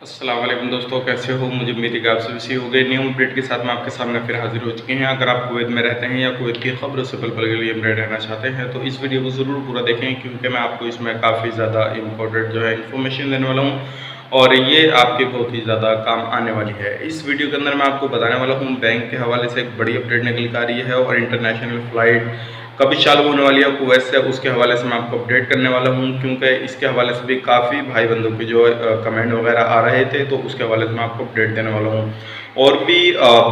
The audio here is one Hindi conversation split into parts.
अस्सलाम वालेकुम दोस्तों, कैसे हो? मुझे उम्मीद है कि आप सभी सही हो गए। न्यू अपडेट के साथ मैं आपके सामने फिर हाजिर हो चुके हैं। अगर आप कुवैत में रहते हैं या कुवैत की खबरों से पल पल के लिए अपडेट रहना चाहते हैं तो इस वीडियो को ज़रूर पूरा देखें, क्योंकि मैं आपको इसमें काफ़ी ज़्यादा इंपॉर्टेंट जो है इन्फॉर्मेशन देने वाला हूँ और ये आपके बहुत ही ज़्यादा काम आने वाली है। इस वीडियो के अंदर मैं आपको बताने वाला हूँ बैंक के हवाले से एक बड़ी अपडेट निकल कर आ रही है और इंटरनेशनल फ़्लाइट कभी चालू होने वाली है कुवैत से, उसके हवाले से मैं आपको अपडेट करने वाला हूँ, क्योंकि इसके हवाले से भी काफ़ी भाई बंधुओं के जो कमेंट वगैरह आ रहे थे, तो उसके हवाले से मैं आपको अपडेट देने वाला हूँ। और भी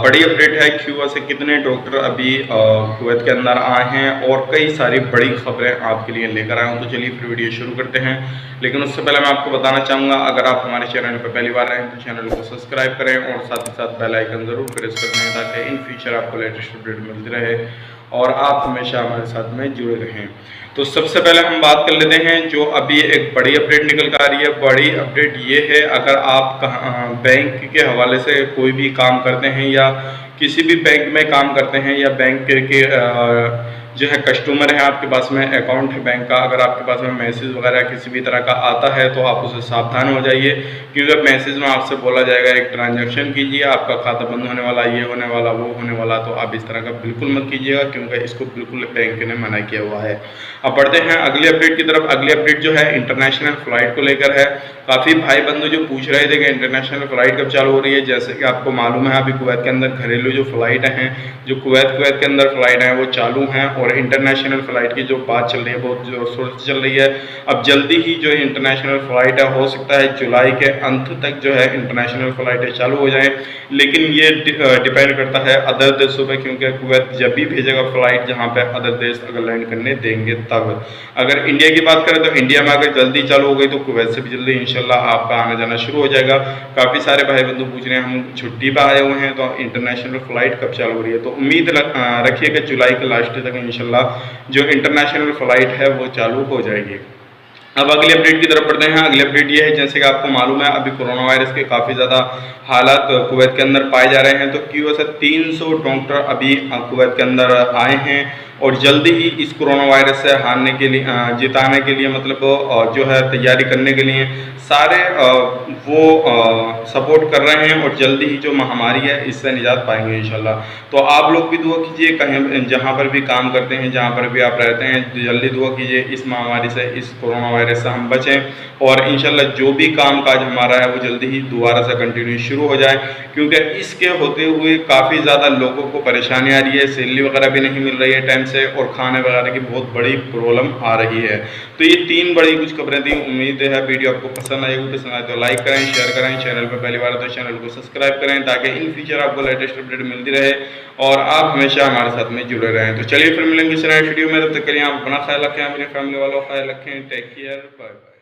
बड़ी अपडेट है क्यूबा से कितने डॉक्टर अभी कुवैत के अंदर आए हैं और कई सारी बड़ी खबरें आपके लिए लेकर आया हूँ। तो चलिए फिर वीडियो शुरू करते हैं, लेकिन उससे पहले मैं आपको बताना चाहूँगा, अगर आप हमारे चैनल पर पहली बार आए हैं तो चैनल को सब्सक्राइब करें और साथ ही साथ बेल आइकन ज़रूर प्रेस कर दें, ताकि इन फ्यूचर आपको लेटेस्ट अपडेट मिलती रहे और आप हमेशा हमारे साथ में जुड़े रहें। तो सबसे पहले हम बात कर लेते हैं जो अभी एक बड़ी अपडेट निकल कर आ रही है। बड़ी अपडेट ये है, अगर आप बैंक के हवाले से कोई भी काम करते हैं या किसी भी बैंक में काम करते हैं या बैंक के जो है कस्टमर है, आपके पास में अकाउंट है बैंक का, अगर आपके पास में मैसेज वगैरह किसी भी तरह का आता है तो आप उसे सावधान हो जाइए, क्योंकि मैसेज में आपसे बोला जाएगा एक ट्रांजैक्शन कीजिए, आपका खाता बंद होने वाला, ये होने वाला, वो होने वाला, तो आप इस तरह का बिल्कुल मत कीजिएगा, क्योंकि इसको बिल्कुल बैंक ने मना किया हुआ है। अब बढ़ते हैं अगली अपडेट की तरफ। अगली अपडेट जो है इंटरनेशनल फ़्लाइट को लेकर है। काफ़ी भाई बंधु जो पूछ रहे थे कि इंटरनेशनल फ़्लाइट कब चालू हो रही है। जैसे कि आपको मालूम है, अभी कुवैत के अंदर घरेलू जो फ़्लाइट हैं, जो कुवैत के अंदर फ़्लाइट हैं वो चालू हैं, और इंटरनेशनल फ़्लाइट की जो बात चल रही है बहुत ज़ोर शोर से चल रही है। अब जल्दी ही जो इंटरनेशनल फ़्लाइट है, हो सकता है जुलाई के अंत तक जो है इंटरनेशनल फ़्लाइटें चालू हो जाएँ, लेकिन ये डिपेंड करता है अदर देशों पे, क्योंकि कुवैत जब भी भेजेगा फ़्लाइट जहाँ पे अदर देश अगर लैंड करने देंगे तब। अगर इंडिया की बात करें तो इंडिया में अगर जल्दी चालू हो गई तो कुवैत से भी जल्दी इंशाल्लाह आपका आना जाना शुरू हो जाएगा। काफ़ी सारे भाई बंधु पूछ रहे हैं, हम छुट्टी पर आए हुए हैं तो इंटरनेशनल फ़्लाइट कब चालू हो रही है, तो उम्मीद रखिए कि जुलाई के लास्ट तक इंशाल्लाह जो इंटरनेशनल फ़्लाइट है वो चालू हो जाएगी। अब अगली अपडेट की तरफ बढ़ते हैं। अगली अपडेट ये है, जैसे कि आपको मालूम है अभी कोरोना वायरस के काफ़ी ज़्यादा हालात कुवैत के अंदर पाए जा रहे हैं, तो क्यों से 300 डॉक्टर अभी कुवैत के अंदर आए हैं और जल्दी ही इस कोरोना वायरस से हारने के लिए जिताने के लिए, मतलब जो है तैयारी करने के लिए सारे वो सपोर्ट कर रहे हैं और जल्दी ही जो महामारी है इससे निजात पाएंगे इंशाल्लाह। तो आप लोग भी दुआ कीजिए, कहीं जहाँ पर भी काम करते हैं, जहाँ पर भी आप रहते हैं, जल्दी दुआ कीजिए इस महामारी से, इस कोरोना वायरस से हम बचें और इंशाल्लाह जो भी काम काज हमारा है वो जल्दी ही दोबारा से कंटिन्यू शुरू हो जाए, क्योंकि इसके होते हुए काफ़ी ज़्यादा लोगों को परेशानी आ रही है, सैलरी वगैरह भी नहीं मिल रही है टाइम से और खाने वगैरह की बहुत बड़ी प्रॉब्लम आ रही है। तो ये 3 बड़ी कुछ खबरें थी। उम्मीद है वीडियो आपको पसंद आएगी, पसंद आए तो लाइक करें, शेयर करें, चैनल पर पहली बार तो चैनल को सब्सक्राइब करें, ताकि इन फ्यूचर आपको लेटेस्ट अपडेट मिलती रहे और आप हमेशा हमारे साथ में जुड़े रहें। तो चलिए फिर मिलेंगे इस नए वीडियो में, तब तक के लिए आप अपना ख्याल रखें, अपनी फैमिली वालों का ख्याल रखें। Take care, bye bye.